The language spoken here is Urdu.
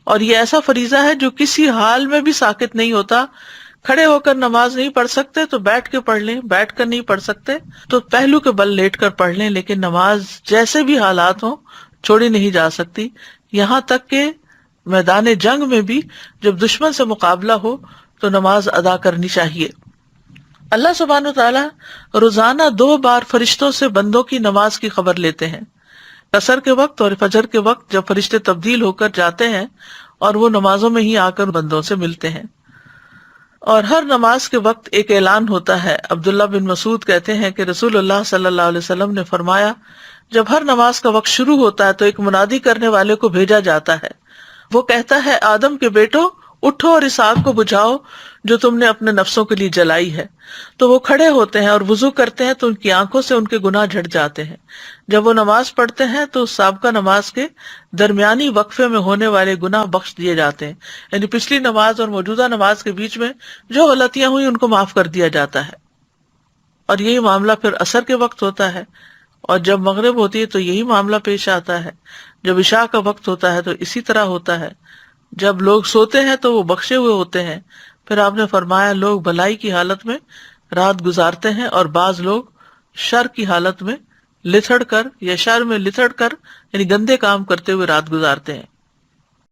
اور یہ ایسا فریضہ ہے جو کسی حال میں بھی ساقط نہیں ہوتا. کھڑے ہو کر نماز نہیں پڑھ سکتے تو بیٹھ کے پڑھ لیں، بیٹھ کر نہیں پڑھ سکتے تو پہلو کے بل لیٹ کر پڑھ لیں، لیکن نماز جیسے بھی حالات ہوں چھوڑی نہیں جا سکتی. یہاں تک کہ میدان جنگ میں بھی جب دشمن سے مقابلہ ہو تو نماز ادا کرنی چاہیے. اللہ سبحانہ وتعالی روزانہ 2 بار فرشتوں سے بندوں کی نماز کی خبر لیتے ہیں، عصر کے وقت اور فجر کے وقت، جب فرشتے تبدیل ہو کر جاتے ہیں اور وہ نمازوں میں ہی آ کر بندوں سے ملتے ہیں. اور ہر نماز کے وقت ایک اعلان ہوتا ہے. عبداللہ بن مسعود کہتے ہیں کہ رسول اللہ صلی اللہ علیہ وسلم نے فرمایا، جب ہر نماز کا وقت شروع ہوتا ہے تو ایک منادی کرنے والے کو بھیجا جاتا ہے. وہ کہتا ہے، آدم کے بیٹو اٹھو اور اس آگ کو بجھاؤ جو تم نے اپنے نفسوں کے لیے جلائی ہے. تو وہ کھڑے ہوتے ہیں اور وضو کرتے ہیں تو ان کی آنکھوں سے ان کے گناہ جھڑ جاتے ہیں. جب وہ نماز پڑھتے ہیں تو سابقہ نماز کے درمیانی وقفے میں ہونے والے گناہ بخش دیے جاتے ہیں، یعنی پچھلی نماز اور موجودہ نماز کے بیچ میں جو غلطیاں ہوئی ان کو معاف کر دیا جاتا ہے. اور یہی معاملہ پھر عصر کے وقت ہوتا ہے، اور جب مغرب ہوتی ہے تو یہی معاملہ پیش آتا ہے. جب عشاء کا وقت ہوتا ہے تو اسی طرح ہوتا ہے. جب لوگ سوتے ہیں تو وہ بخشے ہوئے ہوتے ہیں. پھر آپ نے فرمایا، لوگ بھلائی کی حالت میں رات گزارتے ہیں اور بعض لوگ شر کی حالت میں لتھڑ کر یا شر میں لتھڑ کر یعنی گندے کام کرتے ہوئے رات گزارتے ہیں.